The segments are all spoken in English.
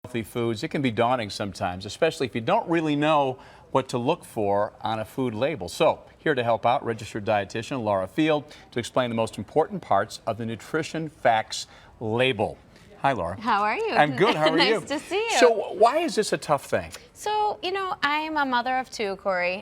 Healthy foods, it can be daunting sometimes, especially if you don't really know what to look for on a food label. So, here to help out, registered dietitian Laura Field to explain the most important parts of the nutrition facts label. Hi, Laura. How are you? I'm good. How are you? Nice to see you. So, why is this a tough thing? So, I'm a mother of two, Corey.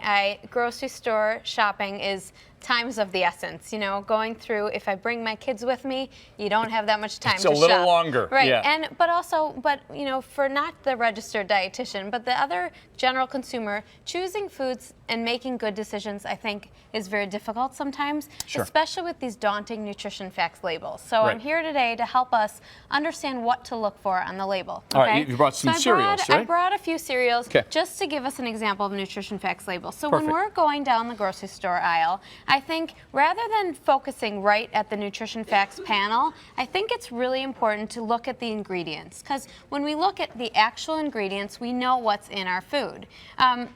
Grocery store shopping is times of the essence. Going through, if I bring my kids with me, you don't have that much time to shop. It's a little longer. Right. Yeah. But for not the registered dietitian, but the other general consumer, choosing foods and making good decisions, I think, is very difficult sometimes, Sure. especially with these daunting nutrition facts labels. So Right. I'm here today to help us understand what to look for on the label. All right, you brought some cereals, right? I brought a few cereals 'Kay. just to give us an example of a nutrition facts label. So Perfect. when we're going down the grocery store aisle, I think rather than focusing right at the nutrition facts panel, I think it's really important to look at the ingredients, because when we look at the actual ingredients, we know what's in our food.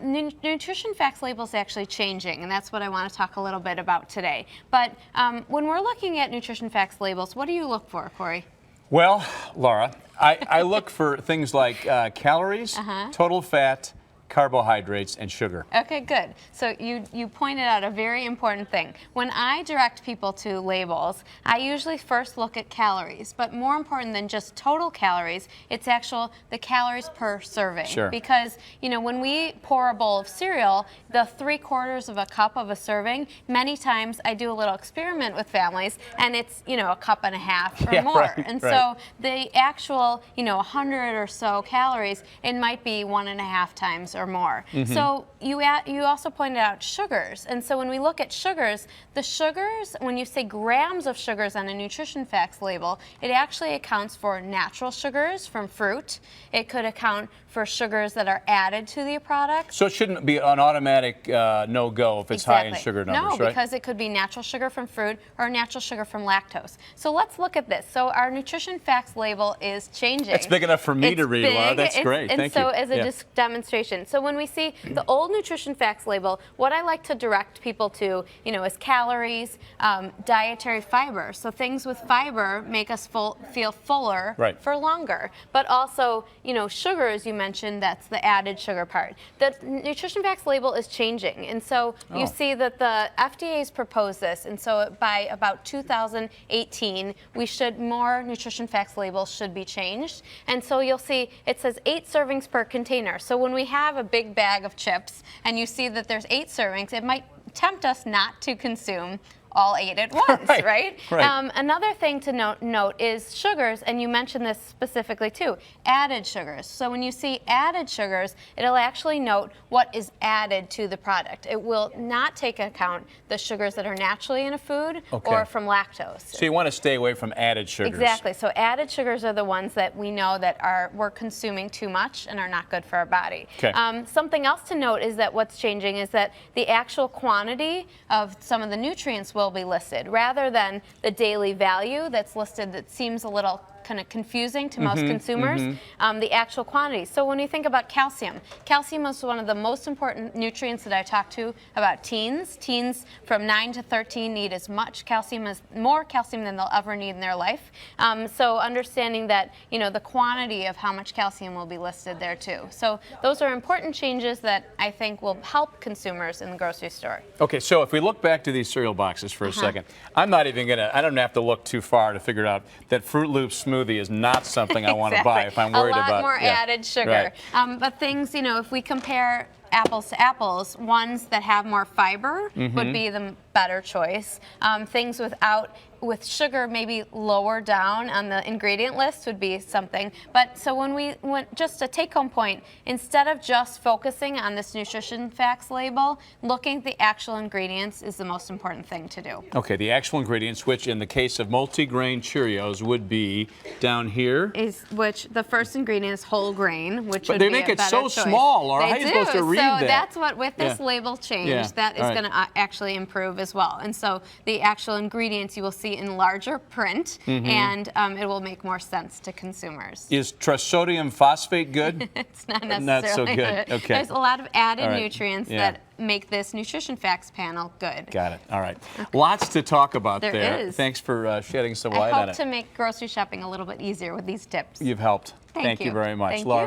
Nutrition facts label is actually changing, and that's what I want to talk a little bit about today. But when we're looking at nutrition facts labels, what do you look for, Corey? Well, Laura, I look for things like calories, total fat, carbohydrates, and sugar. Okay, good. So you pointed out a very important thing. When I direct people to labels, I usually first look at calories, but more important than just total calories, it's the calories per serving. Sure. Because, when we pour a bowl of cereal, the 3/4 of a cup of a serving, many times I do a little experiment with families, and it's, a cup and a half or Yeah, more. right, And right. so the actual, 100 or so calories, it might be 1.5 times or more. So you also pointed out sugars, and so when we look at sugars, the sugars, when you say grams of sugars on a nutrition facts label, it actually accounts for natural sugars from fruit. It could account for sugars that are added to the product. So it shouldn't be an automatic no-go if it's high in sugar numbers, No, right? because it could be natural sugar from fruit or natural sugar from lactose. So let's look at this. So our nutrition facts label is changing. It's big enough for me to read, Laura. Big. That's great. Thank you. And so as a Yeah. demonstration, so when we see the old nutrition facts label, what I like to direct people to, is calories, dietary fiber. So things with fiber make us feel fuller Right. for longer. But also, sugars, you mentioned, that's the added sugar part. The nutrition facts label is changing, and so you see that the FDA's proposed this, and so by about 2018, more nutrition facts labels should be changed. And so you'll see it says 8 servings per container. So when we have a big bag of chips and you see that there's 8 servings, it might tempt us not to consume all 8 at once, right? Another thing to note is sugars, and you mentioned this specifically too, added sugars. So when you see added sugars, it'll actually note what is added to the product. It will not take account the sugars that are naturally in a food or from lactose. So you want to stay away from added sugars. Exactly. So added sugars are the ones that we know that we're consuming too much and are not good for our body. Okay. Something else to note is that what's changing is that the actual quantity of some of the nutrients will be listed rather than the daily value that's listed that seems a little kind of confusing to most consumers, the actual quantity. So when you think about calcium is one of the most important nutrients that I talk to about teens. Teens from 9 to 13 need more calcium than they'll ever need in their life. So understanding that, the quantity of how much calcium will be listed there too. So those are important changes that I think will help consumers in the grocery store. Okay, so if we look back to these cereal boxes for a second, I don't have to look too far to figure out that Fruit Loops smoothie is not something I want to buy if I'm worried about. A lot more added sugar. Right. But things, if we compare apples to apples, ones that have more fiber would be the better choice. Things with sugar maybe lower down on the ingredient list would be something. But so just a take-home point, instead of just focusing on this nutrition facts label, looking at the actual ingredients is the most important thing to do. Okay, the actual ingredients, which in the case of multigrain Cheerios would be down here. Which the first ingredient is whole grain, which would But they be make a it better so choice. small, Laura. How are you They supposed to do. read so that? that's what, with this label change, that is going to actually improve as well. And so the actual ingredients you will see in larger print, and it will make more sense to consumers. Is trisodium phosphate good? It's not necessarily Not so good. Okay. There's a lot of added All right. nutrients Yeah. that make this nutrition facts panel good. Got it. All right. Lots to talk about There there. is. Thanks for shedding some light I on hope it. to make grocery shopping a little bit easier with these tips. You've helped. Thank you very much. Thank Laura you.